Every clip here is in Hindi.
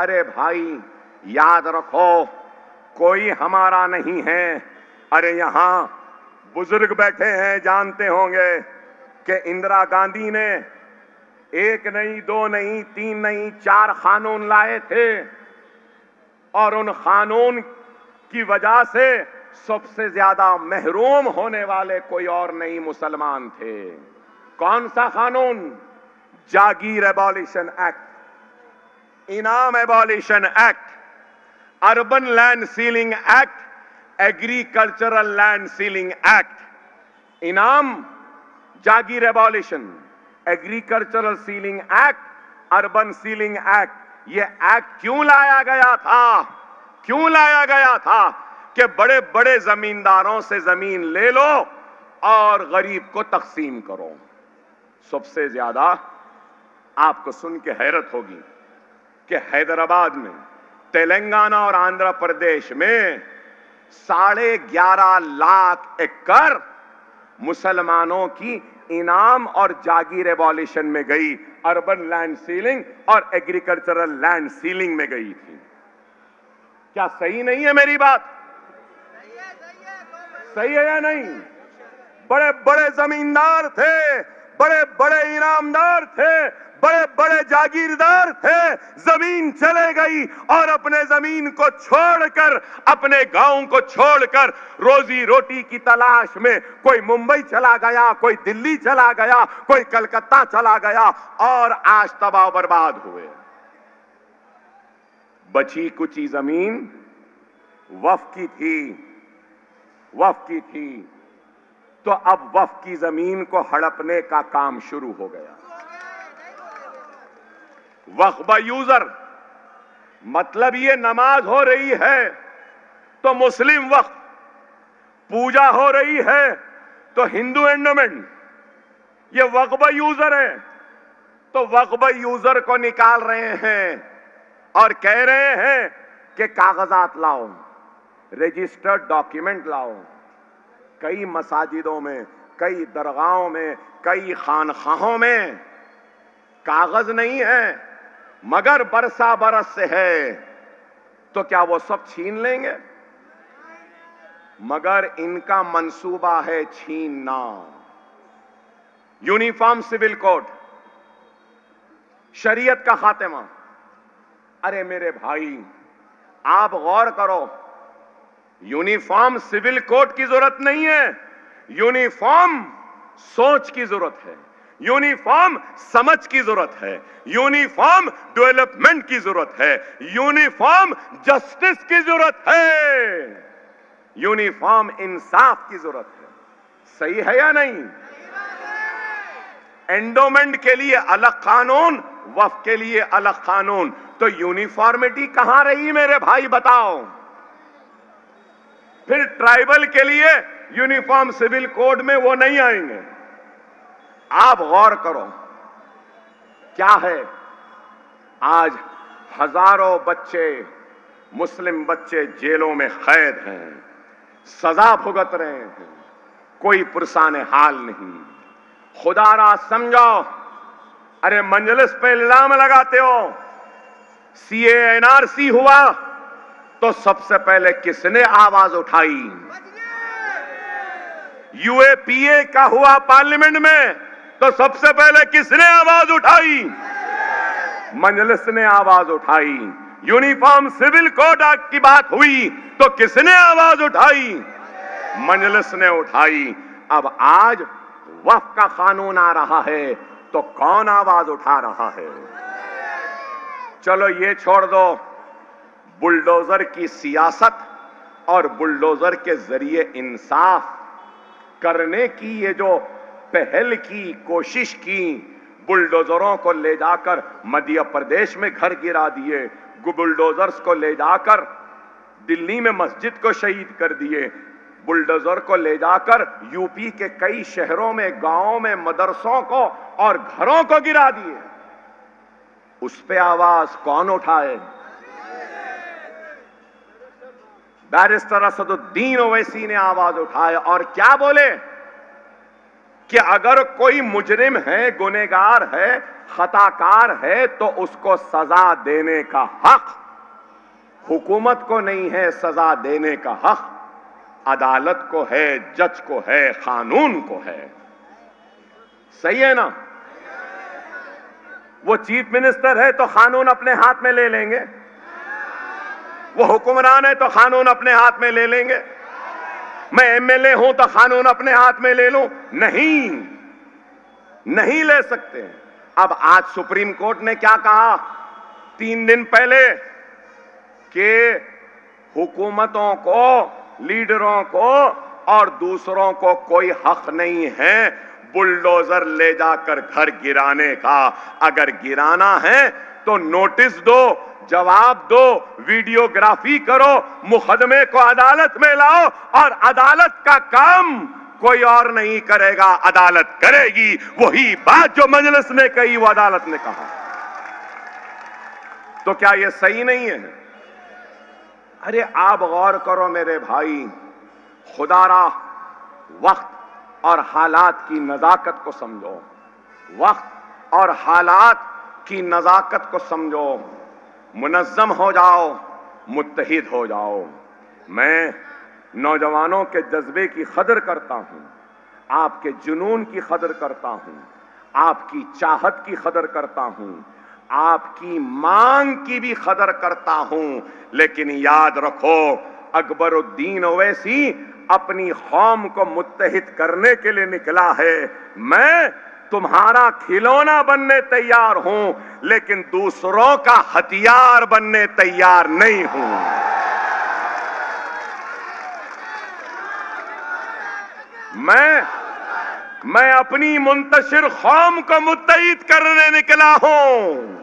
अरे भाई याद रखो, कोई हमारा नहीं है। अरे यहां बुजुर्ग बैठे हैं, जानते होंगे कि इंदिरा गांधी ने 1 नहीं, 2 नहीं, 3 नहीं, 4 कानून लाए थे और उन कानून की वजह से सबसे ज्यादा महरूम होने वाले कोई और नहीं, मुसलमान थे। कौन सा कानून? Jagir abolition act, Inam abolition act, urban land ceiling act, agricultural land ceiling act. Inam, Jagir abolition, agricultural ceiling act, urban ceiling act. ये एक्ट क्यों लाया गया था? क्यों लाया गया था? कि बड़े बड़े जमींदारों से जमीन ले लो और गरीब को तकसीम करो। सबसे ज्यादा आपको सुन के हैरत होगी कि हैदराबाद में, तेलंगाना और आंध्र प्रदेश में 11.5 लाख एकड़ मुसलमानों की इनाम और जागीर एबॉलिशन में गई, अर्बन लैंड सीलिंग और एग्रीकल्चरल लैंड सीलिंग में गई थी। क्या सही नहीं है मेरी बात? सही है या नहीं? बड़े बड़े जमींदार थे, बड़े बड़े इनामदार थे, बड़े बड़े जागीरदार थे, जमीन चले गई और अपने जमीन को छोड़कर, अपने गांव को छोड़कर रोजी रोटी की तलाश में कोई मुंबई चला गया, कोई दिल्ली चला गया, कोई कलकत्ता चला गया और आज तबाह बर्बाद हुए। बची कुची जमीन वक्फ की थी, वक्फ की थी, तो अब वक्फ की जमीन को हड़पने का काम शुरू हो गया। वक्फ बाय यूजर मतलब ये नमाज हो रही है तो मुस्लिम वक्फ, पूजा हो रही है तो हिंदू एंडोमेंट, ये वक्फ बाय यूजर है। तो वक्फ बाय यूजर को निकाल रहे हैं और कह रहे हैं कि कागजात लाओ, रजिस्टर्ड डॉक्यूमेंट लाओ। कई मसाजिदों में, कई दरगाहों में, कई खानखाहों में कागज नहीं है मगर बरसा बरस से है, तो क्या वो सब छीन लेंगे? मगर इनका मंसूबा है छीनना। यूनिफॉर्म सिविल कोड, शरीयत का खात्मा। अरे मेरे भाई आप गौर करो, यूनिफॉर्म सिविल कोड की जरूरत नहीं है, यूनिफॉर्म सोच की जरूरत है, यूनिफॉर्म समझ की जरूरत है, यूनिफॉर्म डेवलपमेंट की जरूरत है, यूनिफॉर्म जस्टिस की जरूरत है, यूनिफॉर्म इंसाफ की जरूरत है। सही है या नहीं? एंडोमेंट के लिए अलग कानून, वक्फ के लिए अलग कानून, तो यूनिफॉर्मिटी कहां रही मेरे भाई बताओ? फिर ट्राइबल के लिए यूनिफॉर्म सिविल कोड में वो नहीं आएंगे। आप गौर करो क्या है, आज हजारों बच्चे, मुस्लिम बच्चे जेलों में कैद हैं, सजा भुगत रहे हैं, कोई पुरसाने हाल नहीं। खुदारा समझो, अरे मंजलिस पे इल्जाम लगाते हो, सीए एनआरसी हुआ तो सबसे पहले किसने आवाज उठाई? यूएपीए का हुआ पार्लियामेंट में तो सबसे पहले किसने आवाज उठाई? मजलिस ने आवाज उठाई। यूनिफॉर्म सिविल कोड एक्ट की बात हुई तो किसने आवाज उठाई? मजलिस ने उठाई। अब आज वक्फ का कानून आ रहा है तो कौन आवाज उठा रहा है? चलो ये छोड़ दो, बुलडोजर की सियासत और बुलडोजर के जरिए इंसाफ करने की ये जो पहल की, कोशिश की, बुलडोजरों को ले जाकर मध्य प्रदेश में घर गिरा दिए, बुलडोजर्स को ले जाकर दिल्ली में मस्जिद को शहीद कर दिए, बुलडोजर को ले जाकर यूपी के कई शहरों में, गांवों में मदरसों को और घरों को गिरा दिए। उस पे आवाज कौन उठाए? बैरिस्टर असदुद्दीन ओवैसी ने आवाज उठाए और क्या बोले कि अगर कोई मुजरिम है, गुनहगार है, खताकार है तो उसको सजा देने का हक हुकूमत को नहीं है, सजा देने का हक अदालत को है, जज को है, कानून को है। सही है ना? वो चीफ मिनिस्टर है तो कानून अपने हाथ में ले लेंगे, वो हुक्मरान है तो कानून अपने हाथ में ले लेंगे। मैं एमएलए हूं तो कानून अपने हाथ में ले लूं? नहीं, नहीं ले सकते। अब आज सुप्रीम कोर्ट ने क्या कहा 3 दिन पहले कि हुकूमतों को, लीडरों को और दूसरों को कोई हक नहीं है बुलडोजर ले जाकर घर गिराने का। अगर गिराना है तो नोटिस दो, जवाब दो, वीडियोग्राफी करो, मुकदमे को अदालत में लाओ और अदालत का काम कोई और नहीं करेगा, अदालत करेगी। वही बात जो मजलिस ने कही वो अदालत ने कहा। तो क्या ये सही नहीं है? अरे आप गौर करो मेरे भाई, खुदारा वक्त और हालात की नजाकत को समझो, वक्त और हालात की नजाकत को समझो, मुनज़्ज़म हो जाओ, मुत्तहिद हो जाओ। मैं नौजवानों के जज्बे की कदर करता हूं, आपके जुनून की कदर करता हूं, आपकी चाहत की कदर करता हूं, आपकी मांग की भी कदर करता हूं। लेकिन याद रखो, अकबरुद्दीन ओवैसी अपनी कौम को मुत्तहिद करने के लिए निकला है। मैं तुम्हारा खिलौना बनने तैयार हूं, लेकिन दूसरों का हथियार बनने तैयार नहीं हूं। मैं अपनी मुंतशिर कौम को मुत्तहिद करने निकला हूं,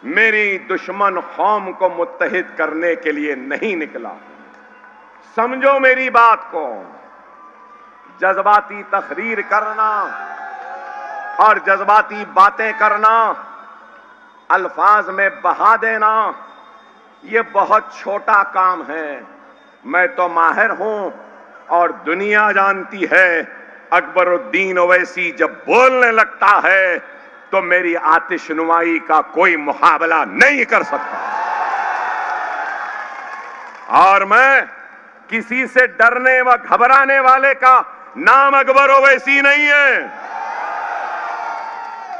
मेरी दुश्मन कौम को मुत्तहिद करने के लिए नहीं निकला हूं। समझो मेरी बात को। जज्बाती तकरीर करना और जज्बाती बातें करना, अल्फाज में बहा देना, यह बहुत छोटा काम है। मैं तो माहिर हूं और दुनिया जानती है, अकबरुद्दीन ओवैसी जब बोलने लगता है तो मेरी आतिशनुमाई का कोई मुकाबला नहीं कर सकता। और मैं किसी से डरने व घबराने वाले का नाम अकबर ओवैसी नहीं है।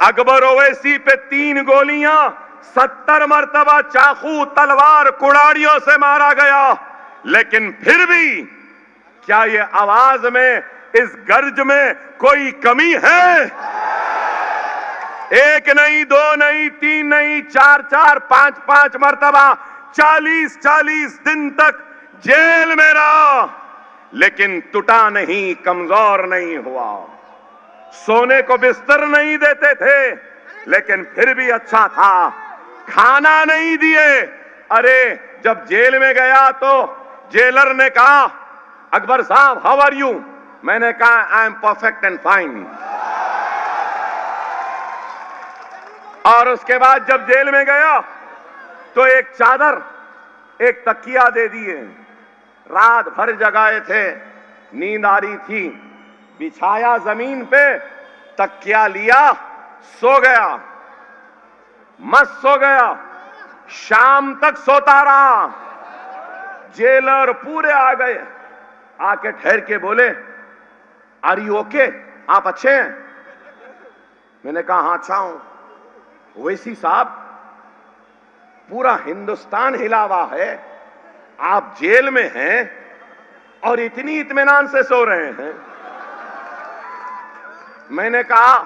अकबर ओवैसी पे 3 गोलियां 70 मरतबा चाकू, तलवार, कुड़ाड़ियों से मारा गया, लेकिन फिर भी क्या ये आवाज में, इस गर्ज में कोई कमी है? 1 नहीं, 2 नहीं, 3 नहीं, 4 5 मरतबा 40 दिन तक जेल में रहा, लेकिन टूटा नहीं, कमजोर नहीं हुआ। सोने को बिस्तर नहीं देते थे, लेकिन फिर भी अच्छा था। खाना नहीं दिए। अरे जब जेल में गया तो जेलर ने कहा, अकबर साहब हाउ आर यू? मैंने कहा I am perfect and fine. और उसके बाद जब जेल में गया तो एक चादर, एक तकिया दे दिए। रात भर जगाए थे, नींद आ रही थी, बिछाया जमीन पे, तकिया लिया, सो गया, मस्त सो गया। शाम तक सोता रहा। जेलर पूरे आ गए, आके ठहर के बोले, आर यू ओके? आप अच्छे हैं? मैंने कहा हाँ अच्छा हूं। ओवैसी साहब, पूरा हिंदुस्तान हिला हुआ है, आप जेल में हैं और इतनी इत्मीनान से सो रहे हैं। मैंने कहा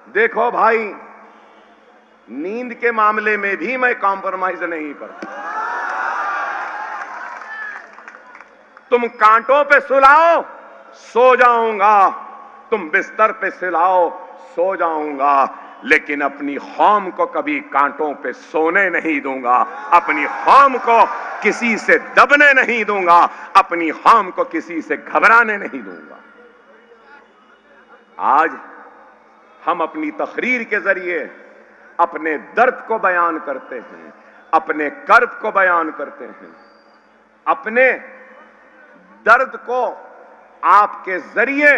देखो भाई, नींद के मामले में भी मैं कॉम्प्रोमाइज नहीं करता। तुम कांटों पे सुलाओ, सो जाऊंगा, तुम बिस्तर पे सुलाओ, सो जाऊंगा, लेकिन अपनी कौम को कभी कांटों पे सोने नहीं दूंगा, अपनी कौम को किसी से दबने नहीं दूंगा, अपनी कौम को किसी से घबराने नहीं दूंगा। आज हम अपनी तकरीर के जरिए अपने दर्द को बयान करते हैं, अपने कर्ब को बयान करते हैं, अपने दर्द को आपके जरिए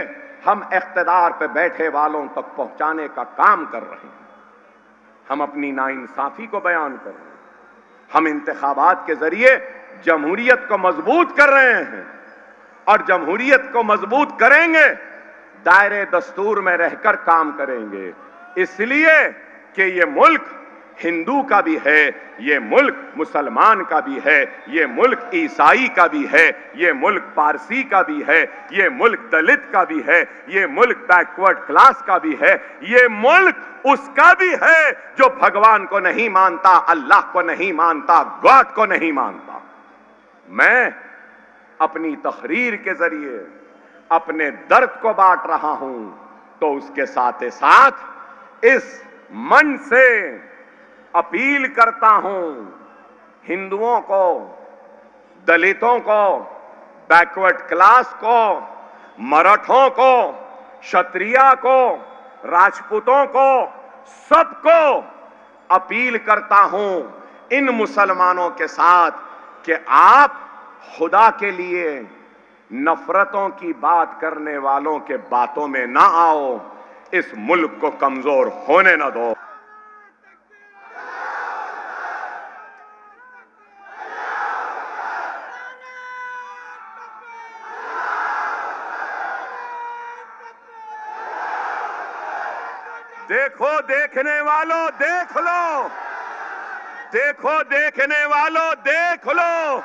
हम इख्तिदार पे बैठे वालों तक पहुंचाने का काम कर रहे हैं। हम अपनी नाइंसाफी को बयान कर रहे हैं। हम इंतखाबात के जरिए जमहूरियत को मजबूत कर रहे हैं और जमहूरियत को मजबूत करेंगे, दायरे दस्तूर में रहकर काम करेंगे, इसलिए कि ये मुल्क हिंदू का भी है, ये मुल्क मुसलमान का भी है, ये मुल्क ईसाई का भी है, ये मुल्क पारसी का भी है, ये मुल्क दलित का भी है, ये मुल्क बैकवर्ड क्लास का भी है, ये मुल्क उसका भी है जो भगवान को नहीं मानता, अल्लाह को नहीं मानता, गॉड को नहीं मानता। मैं अपनी तकरीर के जरिए अपने दर्द को बांट रहा हूं, तो उसके साथ ही साथ इस मन से अपील करता हूं हिंदुओं को, दलितों को, बैकवर्ड क्लास को, मराठों को, क्षत्रिया को, राजपूतों को, सबको अपील करता हूं इन मुसलमानों के साथ कि आप खुदा के लिए नफरतों की बात करने वालों के बातों में ना आओ, इस मुल्क को कमजोर होने ना दो। देखो देखने वालों देख लो, देखो देखने वालों देख लो,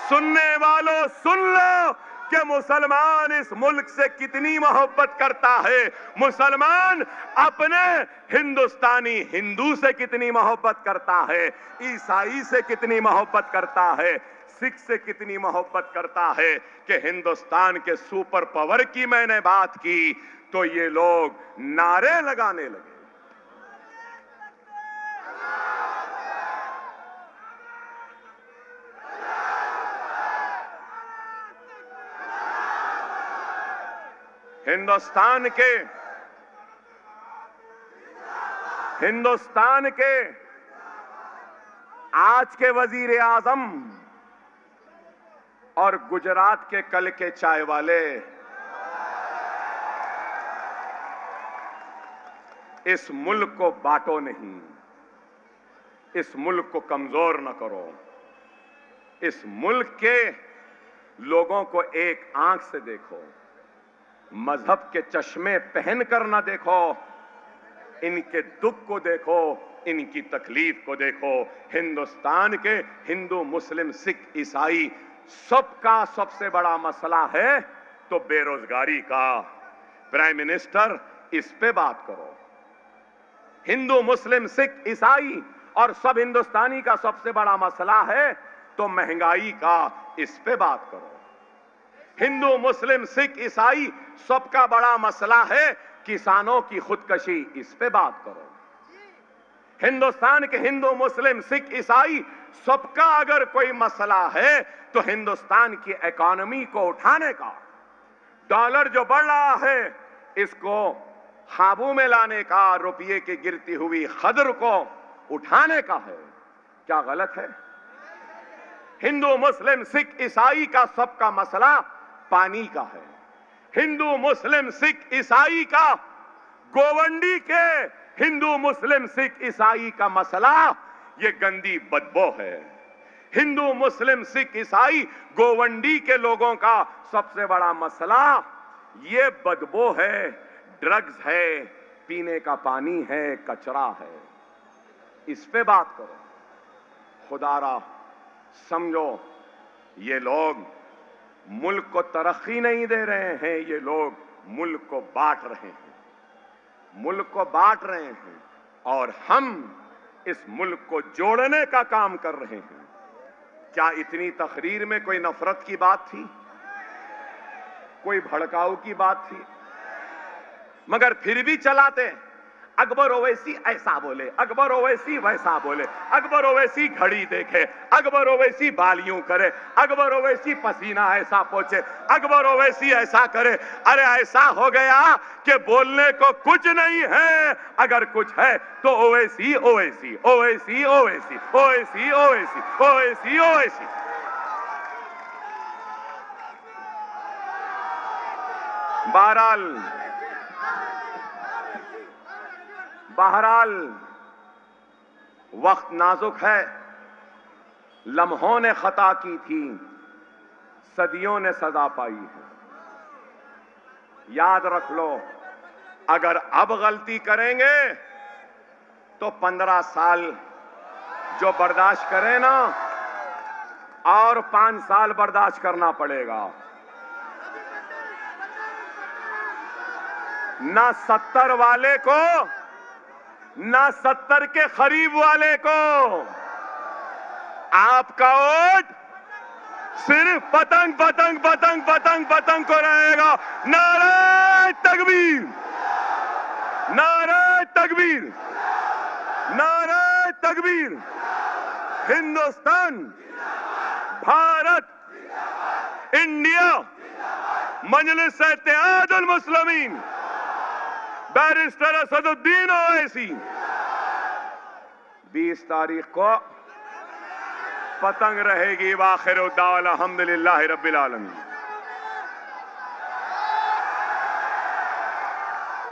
सुनने वालों सुन लो कि मुसलमान इस मुल्क से कितनी मोहब्बत करता है, मुसलमान अपने हिंदुस्तानी हिंदू से कितनी मोहब्बत करता है, ईसाई से कितनी मोहब्बत करता है, सिख से कितनी मोहब्बत करता है। कि हिंदुस्तान के सुपर पावर की मैंने बात की तो ये लोग नारे लगाने लगे। हिंदुस्तान के आज के वजीर आजम और गुजरात के कल के चाय वाले इस मुल्क को बांटो नहीं, इस मुल्क को कमजोर न करो, इस मुल्क के लोगों को एक आंख से देखो, मजहब के चश्मे पहनकर न देखो, इनके दुख को देखो, इनकी तकलीफ को देखो। हिंदुस्तान के हिंदू, मुस्लिम, सिख, ईसाई सबका सबसे बड़ा मसला है तो बेरोजगारी का। प्राइम मिनिस्टर इस पे बात करो। हिंदू, मुस्लिम, सिख, ईसाई और सब हिंदुस्तानी का सबसे बड़ा मसला है तो महंगाई का, इस पे बात करो। हिंदू, मुस्लिम, सिख, ईसाई सबका बड़ा मसला है किसानों की खुदकशी, इस पे बात करो। हिंदुस्तान के हिंदू, मुस्लिम, सिख, ईसाई सबका अगर कोई मसला है तो हिंदुस्तान की इकोनॉमी को उठाने का, डॉलर जो बढ़ रहा है इसको काबू में लाने का, रुपये की गिरती हुई कदर को उठाने का है। क्या गलत है? हिंदू, मुस्लिम, सिख, ईसाई का सबका मसला पानी का है। हिंदू, मुस्लिम, सिख, ईसाई का, गोवंडी के हिंदू, मुस्लिम, सिख, ईसाई का मसला ये गंदी बदबू है। हिंदू, मुस्लिम, सिख, ईसाई गोवंडी के लोगों का सबसे बड़ा मसला ये बदबू है, ड्रग्स है, पीने का पानी है, कचरा है। इस पे बात करो। खुदारा समझो, ये लोग मुल्क को तरक्की नहीं दे रहे हैं, ये लोग मुल्क को बांट रहे हैं, मुल्क को बांट रहे हैं और हम इस मुल्क को जोड़ने का काम कर रहे हैं। क्या इतनी तकरीर में कोई नफरत की बात थी? कोई भड़काऊ की बात थी? मगर फिर भी चलाते। अकबर ओवैसी ऐसा बोले, अकबर ओवैसी वैसा बोले, अकबर ओवैसी घड़ी देखे, अकबर ओवैसी बालियों करे, अकबर ओवैसी पसीना ऐसा पोंछे, अकबर ओवैसी ऐसा करे। अरे ऐसा हो गया कि बोलने को कुछ नहीं है, अगर कुछ है तो ओवैसी ओवैसी ओवैसी ओवैसी ओवैसी ओवैसी ओवैसी ओवैसी। बहरहाल वक्त नाजुक है, लम्हों ने खता की थी, सदियों ने सजा पाई है। याद रख लो, अगर अब गलती करेंगे तो 15 साल जो बर्दाश्त करें ना, और 5 साल बर्दाश्त करना पड़ेगा। ना 70 वाले को, ना 70 के करीब वाले को, आपका वोट सिर्फ पतंग पतंग पतंग पतंग पतंग को रहेगा। नारे तकबीर, नारे तकबीर, नारे तकबीर। हिंदुस्तान, भारत, इंडिया, मजलिस-ए-इत्तेहादुल मुस्लिमीन, बैरिस्टर असदुद्दीन ओवैसी। 20 तारीख को पतंग रहेगी। वाखिर दावा अल्हम्दुलिल्लाहि रब्बिल आलमीन।